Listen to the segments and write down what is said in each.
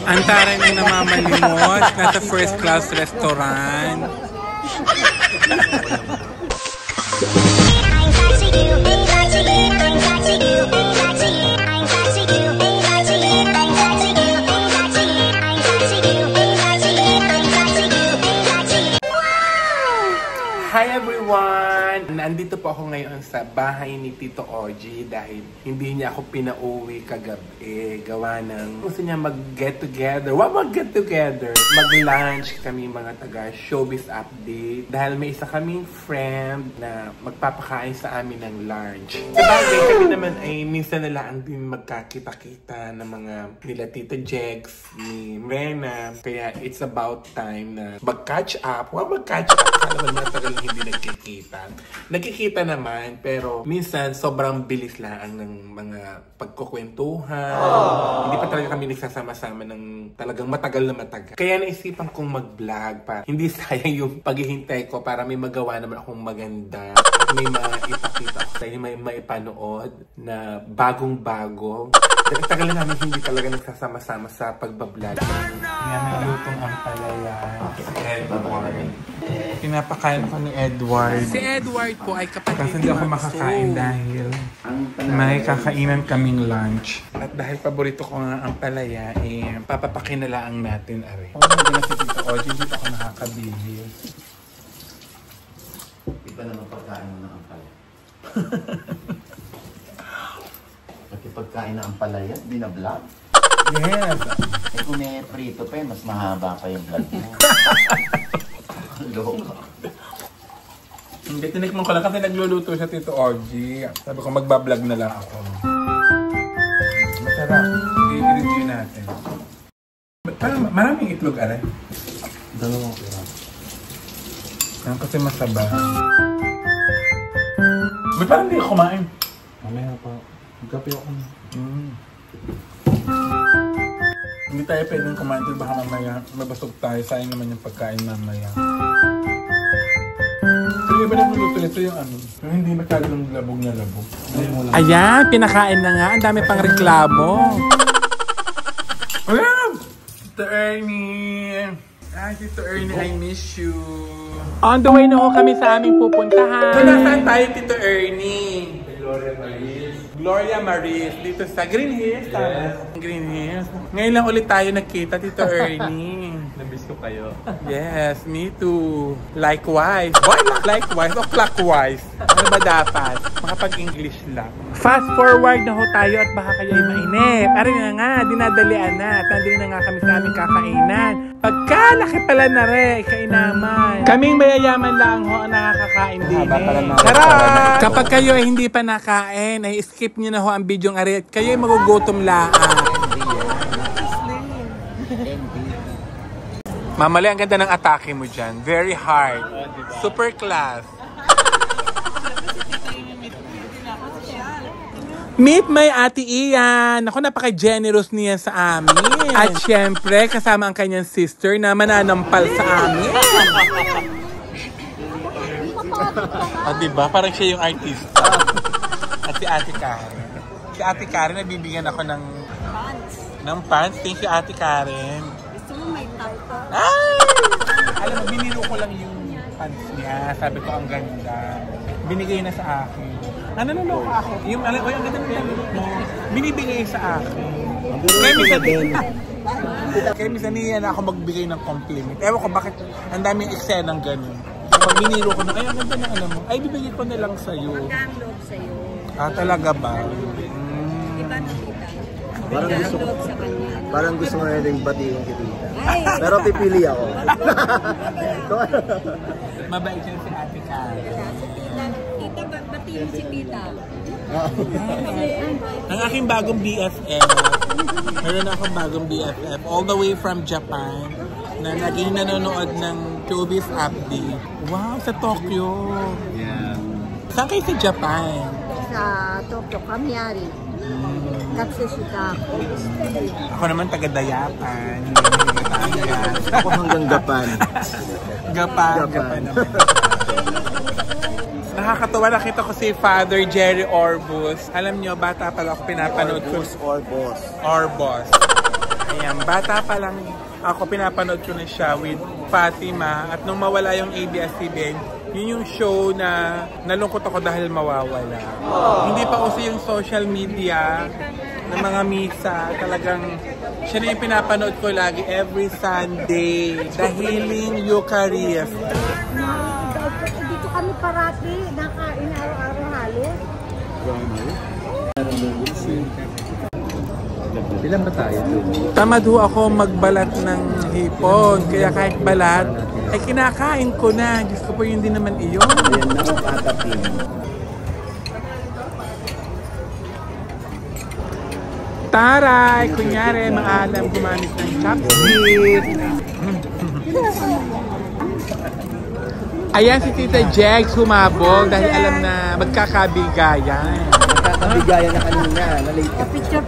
Ang taray ng namamalimos, nasa first class restaurant. Hi everyone! Nandito po ako ngayon sa bahay ni Tito Oji dahil hindi niya ako pinauwi kagabi. Gawa ng gusto niya mag-get together. Mag-get together? Mag-lunch kami mga taga Showbiz Update. Dahil may isa kaming friend na magpapakain sa amin ng lunch. Sabagay kami naman ay minsan na lang din magkakita-kita ng mga nila Tito Jex, ni Rena. Kaya it's about time na mag-catch up. Mag-catch up. Alam mo, matagal hindi nagkikita. Nagkikita naman, pero minsan sobrang bilis lang ng mga pagkukwentuhan. Hindi pa talaga kami nagsasama-sama ng talagang matagal na matagal. Kaya naisipan kong mag-vlog pa. Hindi sayang yung paghihintay ko para may magawa naman akong maganda. At may maipakita ako sa'yo, may maipanood na bagong-bago. Tagal na namin hindi talaga nagsasama-sama sa pagbablog. Nga may lutong ang palaya. Pinapakain ko ni Edward. Si Edward po ay kapatid. Kasi hindi ako makakain dahil may kakainan kaming lunch. At dahil paborito ko nga ang palaya, papapakinalaang natin. Oh, hindi na si Tito Oji, hindi ako nakakabihis. Iba naman pagkain mo ng ampalaya. Pati pagkain na ampalaya, binablog. Yes. Eh kung prito pa mas mahaba pa yung vlog mo. Loka. Hindi, tinikman ko lang kasi nagluluto siya Tito Oji. Sabi ko magbablog na lang ako. Masarap. I-review natin. Maraming itlog, aray. Dalawang kira. Kasi masaba. Ba't parang hindi kumain? Mamaya pa. Magkapi ako. Hindi tayo pwedeng kumain. Baka mamaya mabasog tayo. Sayang naman yung pagkain mamaya. So iba na luto nito yung ano. Yung hindi masyadong labog na labog. Ayan, pinakain na nga. Ang dami pang reklamo. Ayan! Tito Ernie! Tito Ernie, I miss you. On the way na ho kami sa aming pupuntahan. So, nasaan tayo, Tito Ernie? Gloria Maris. Gloria Maris. Dito sa Green Hills. Yes. Green Hills. Ngayon lang ulit tayo nagkita, Tito Ernie. Namiss ko kayo. Yes, me too. Likewise. Why not likewise o clockwise? Ano ba dapat? Makapag-English lang. Fast forward na ho tayo at baka kayo ay mainip. Ari na nga, dinadalian na. At nandito na nga kami sa aming kakainan. Pagkalaki pala na rin, kainaman. Kaming mayayaman lang ho ang nakakakain din eh. Charot! Kapag kayo ay hindi pa nakain, ay skip nyo na ho ang bidyong ari at kayo ay magugutom lang. Mamali, ang ganda ng atake mo dyan. Very hard. Super class. Meet my Ate Ian. Ako, napaka-generous niya sa amin. At syempre, kasama ang kanyang sister na mananampal sa amin. Diba? Parang siya yung artista. At si Ate Karen. Si Ate Karen, nabibigyan ako ng pants. Thank you, Ate Karen. Gusto mo may top ko? Ay! Alam mo, biniro ko lang yung pants niya. Sabi ko, ang ganda. Binigay na sa akin. Naloko ako. Yung alam ko, ang ganda ng damit mo. Binibigay sa akin. Kaya minsan niya na ako magbigay ng compliment. Ewan ko bakit ang daming eksenang ganun. Pag biniro ko na, ay, ang ganda ng alam mo. Ay, bibigay ko na lang sa'yo. Hanggang loob sa'yo. Talaga ba? Diba nakita? Parang loob sa kanya. Parang gusto nga rin batiin kita. Pero pipili ako. Mabait yan si Ate Karen. Tita, batiin si Tita. Ang aking bagong BFF. Meron akong bagong BFF all the way from Japan na naging nanonood ng Showbiz Update. Wow, sa Tokyo. Yeah. Saan kayo sa Japan? Sa Tokyo, Kamiyari. Katsushika ako. Ako naman taga-Dayapan. Ako hanggang Gapan. Gapan naman. Nakakatawa, nakita ko si Father Jerry Orbus. Alam nyo, bata pa lang ako pinapanood ko. Orbus. Orbus. Ayan, bata pa lang ako pinapanood ko na siya with Fatima. At nung mawala yung ABS-CBN, yun yung show na nalungkot ako dahil mawawala. Hindi pa kasi yung social media ng mga misa. Talagang siya na yung pinapanood ko lagi every Sunday. The Healing Eucharist. Dito kami parati, nakain araw-araw halos. Ilan ba tayo? Tamad ho ako magbalat ng hipon. Kaya kahit balat, ay kinakain ko na. Diyos ko po, yun din naman iyon. Ayan na ang patapin. Taray! Kunyari, maalam gumamit ng chopstick. Ayan si Tita Jegs humabol dahil alam na magkakabigayan. Magkakabigayan na kanina. Na-late ka. Picture.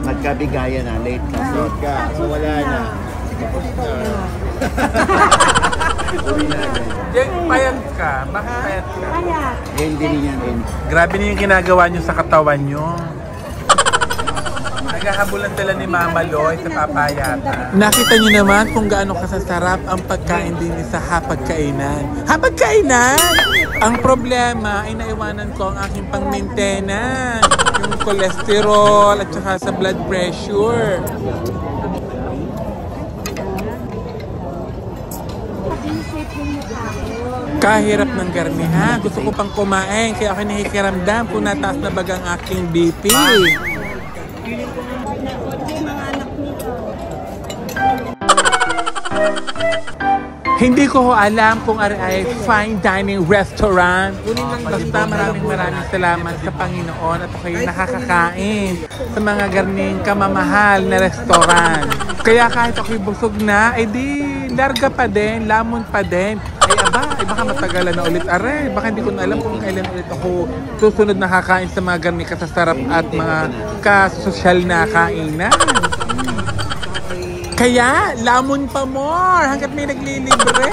Magkabigayan na. Late ka. Late ka. So wala na. Uwi na. Jegs, payat ka. Bakit payat ka? Kaya, Hindi rin yan. Grabe na yung ginagawa nyo sa katawan nyo. Naghahabulan tala ni Mama Loy sa papayata. Nakita niyo naman kung gaano kasasarap ang pagkain din sa hapagkainan. Hapagkainan! Ang problema ay naiwanan ko ang aking pang-maintenance. Yung cholesterol at saka sa blood pressure. Kahirap ng garmihan. Gusto ko pang kumain kaya ako nahikiramdam kung nataas na bagang aking BP. Hindi ko alam kung ay fine dining restaurant. Basta maraming salamat sa Panginoon at ako'y nakakakain sa mga garning kamamahal na restaurant. Kaya kahit ako'y busog na, edi larga pa din, lamon pa din. Ay baka matagalan na ulit are. Baka hindi ko na alam kung kailan ulit ako susunod na kakain sa mga garning kasasarap at mga kasosyal na kainan. Kaya, lamon pa more hanggat may naglilibre.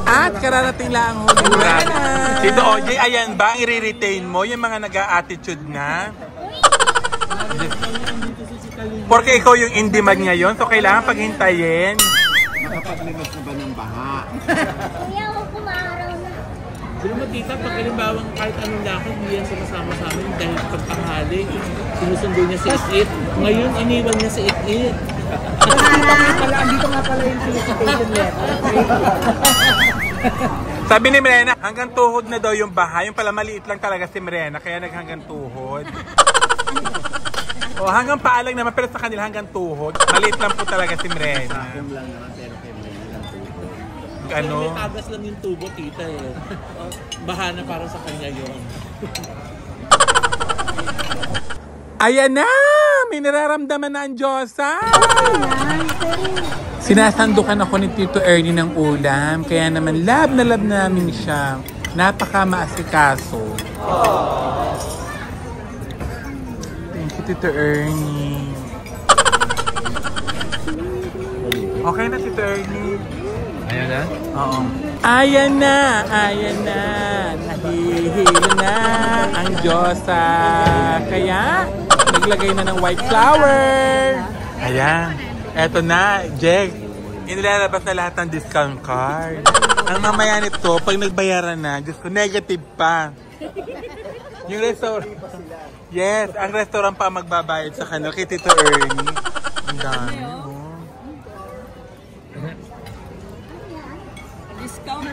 At kararating lang ang huli na. Tito OJ, ayan ba ang i-retain mo? Yung mga nag-a-attitude na? Porque ikaw yung in-demand ngayon, so kailangan paghintayin. Makapaglimas na ba ng baha? Kuya, ako kumaraw na. Sino mo tita, pag kalimbawang kahit anong lakad, hindi yan sumasama sa amin dahil pagtanghali, sinusundo niya si It-It. Ngayon, iniwan niya si It-It. Andito nga pala yung solicitation letter. Sabi ni Mirena, hanggang tuhod na daw yung baha. Yung pala maliit lang talaga si Mirena, kaya naghanggang tuhod. O hanggang paa lang naman, pero sa kanila hanggang tuhod. Maliit lang po talaga si Mirena. Yung lang naman, pero kay Mirena lang tubo. Ano? May tagas lang yung tubo, tita eh. Baha na para sa kanya yun. Ayan na! May nararamdaman na ang Diyosa! Sinasandukan ako ni Tito Ernie ng ulam, kaya naman love na love namin siya. Napaka maasikaso. Thank you, Tito Ernie. Okay na, Tito Ernie. Ayan na? Oo. Ayan na! Ayan na! Nahihilo na ang Diyosa. Kaya, naglagay na ng white flower. Ayan. Eto na, Jeg. Inilalabas na lahat ng discount card. Ang mamaya nito, pag nagbayaran na, Diyos ko, negative pa. Yung restaurant. Yes, ang restaurant pa magbabayad sa kanila kay Tito Ernie. Ang dami. Discount.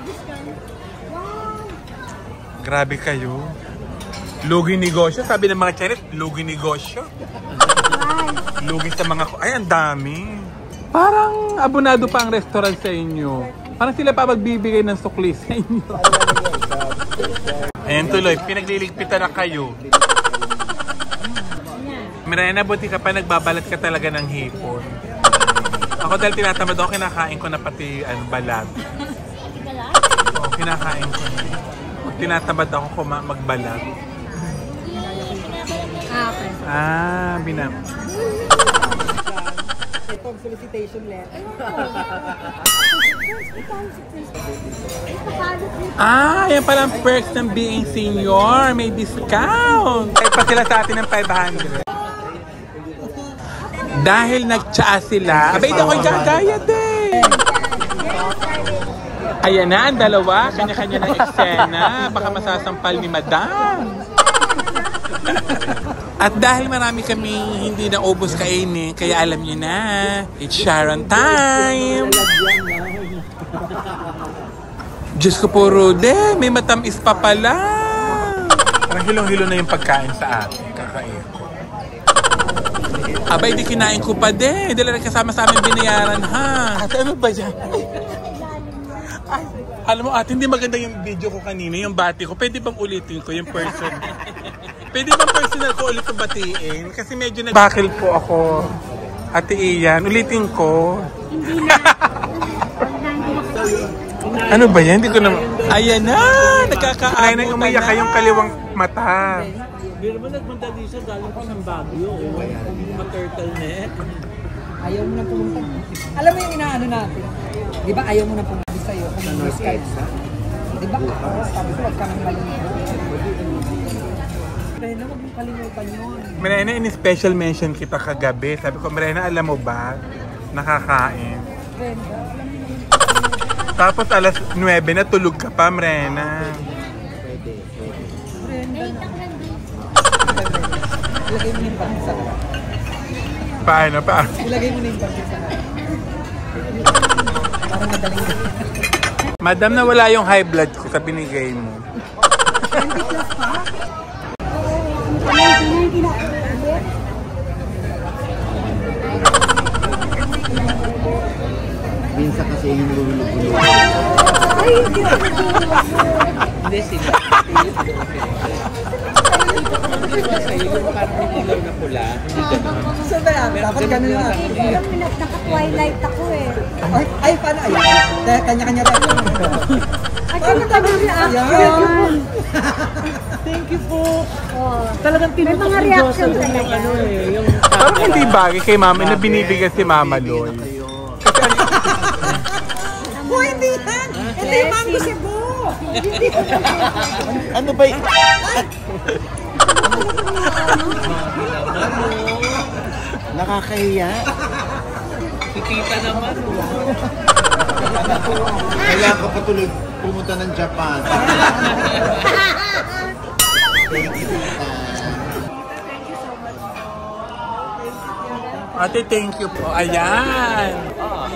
Grabe kayo. Lugi negosyo. Sabi ng mga Chinese, lugi negosyo. Lugi sa mga... Ay, ang dami. Parang abonado pa ang restaurant sa inyo. Parang sila pa magbibigay ng sukli sa inyo. Ayan tuloy, pinagliligpitan na kayo. Mirena, buti ka pa nagbabalat ka talaga ng hipon. Ako dahil tinatamad ako, kinakain ko na pati balat. Oo, kinakain ko na. Pag tinatamad ako magbalat. Okay. Binam. Ito, solicitation letter. Yan pala ang perks ng being senior. May discount. Kahit pa sila sa atin ng 500. Dahil nagtsaa sila. Abay, ako'y gagaya din. Ayan na, ang dalawa. Kanya-kanya ng eksena. Baka masasampal ni Madam. At dahil marami kami hindi na ubos kainin, kaya alam niyo na, it's Sharon time! Diyos ko po, Rude, may matamis pa pala! Parang hilong-hilo na yung pagkain sa akin, kakain ko. Abay, di kinain ko pa din. Dala rin kasama sa amin binayaran, ha? Ate, ano ba yan? Ay, alam mo, ate, hindi maganda yung video ko kanina, yung bati ko. Pwede bang ulitin ko yung person? Pwede bang personal ko ulit batiin? Kasi medyo nag-bakil po ako. Ate Ian, ulitin ko. Hindi na. Ano ba yan? Hindi ko na... Ayan na! Nagkakaabutan na. Umiyak kayong kaliwang mata. Pero mo nagpunta din siya galing pa ng Baguio. Ma-turtleneck. Ayaw mo na pumunta. Alam mo yung inaano natin? Di ba ayaw mo na pumunta sa'yo kung may Skype na? Di ba? Sabi ko, huwag ka nang malimutan. Marena, huwag mong kalimutan yun. Marena, in-special mention kita kagabi. Sabi ko, Marena, alam mo ba? Nakakain. Brenda, alam mo yun. Tapos alas 9 na tulog ka pa, Marena. Brenda na. Ilagay mo na yung bangin sa harap. Paano? Ilagay mo na yung bangin sa harap. Parang madaling na. Madam, nawala yung high blood ko sa binigay mo. 20 plus pa? Minsan kasi yung lululog-ulog. Hindi sila. Sa'yo yung parang may ilaw na pula. Hindi gano'n. So ba yan? Dapat gano'n na. Alam mo, naka-twilight ako eh. Ay, paano? Ayan. Kanya-kanya rin. At ano ka ng reaction? Thank you po. Oh. Talagang May mga reaction talaga. Ano eh, yung... Parang hindi bagay kay Mama na binibigyan si Mama Loy. Hindi yan! Hindi yung mango Cebu! Ano ba yun? Nakakahiya. Si tita naman. Kaya ako patuloy pumunta ng Japan. Thank you, tita. Ate, thank you po. Ayan.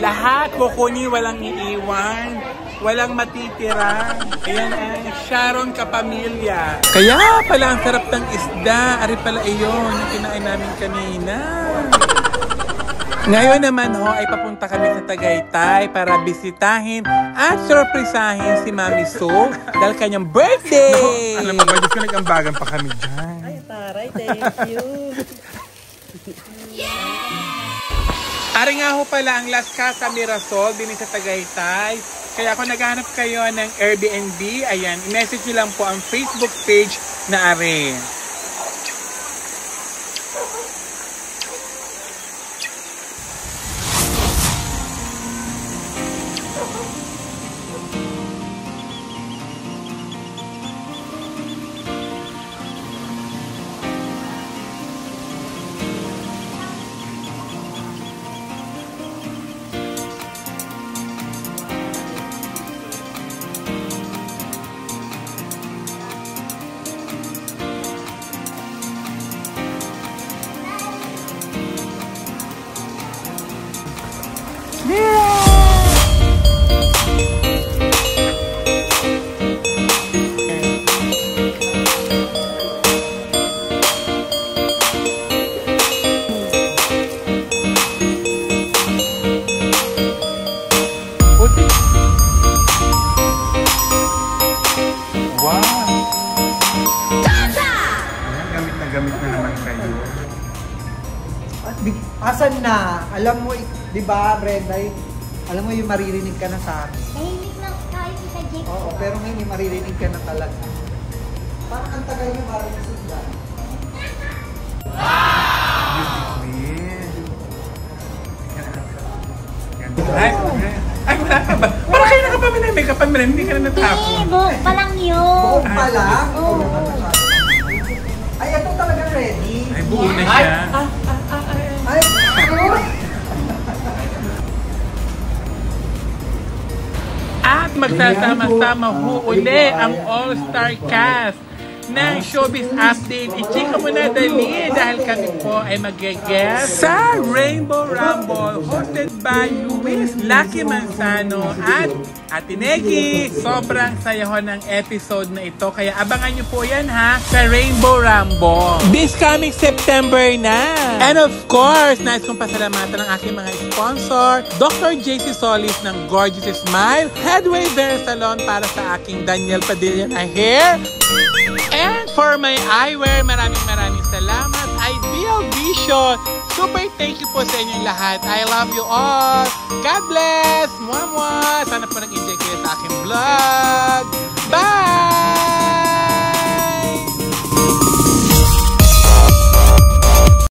Lahat kukunin, walang iiwan. Walang matitira. Ayan ay Sharon Kapamilya. Kaya pala ang sarap ng isda. Ari pala iyon yung kinain namin kanina. Ngayon naman ay papunta kami sa Tagaytay para bisitahin at surprisahin si Mami Sue dahil kanyang birthday! Alam mo ba, Diyos ko, nag-ambagan pa kami dyan. Ay, taray, thank you. Ari nga ho pala ang Las Casa Mirasol din sa Tagaytay. Kaya kung naghahanap kayo ng Airbnb, ayan, i-message nyo lang po ang Facebook page na Ari. Gamit na naman kayo. Asan na? Alam mo, di ba, Brenda, alam mo yung maririnig ka na sa akin. Tahimik lang tayo sa Jake. Oo, pero ngayon yung maririnig ka na talaga. Parang ang tagal yung marinig na. Beauty queen. Ay, wala ka ba? Parang kayo nakapamilay, may kapamilay, hindi ka na natapos. Buhok pa lang yun. Buhok pa lang? Oo. Ay, ito talaga ready. Ay, buo na siya. Ay, At magsasama-sama uli ang all-star cast ng Showbiz Update. I-chika mo na dali dahil kami po ay mag-guest sa Rainbow Rumble hosted by Luis Lucky Manzano at Ate Neki. Sobrang sayahon ng episode na ito kaya abangan nyo po yan ha sa Rainbow Rumble. This coming September na. And of course, nais kong pasalamatan ang aking mga sponsor, Dr. JC Solis ng Gorgeous Smile, Headway Hair Salon para sa aking Daniel Padilla na hair, and for my eyewear, maraming salamat. Ideal Vision. Super thank you po sa inyong lahat. I love you all. God bless. Mwah mwah. Sana po nag-enjoy kayo sa aking vlog. Bye!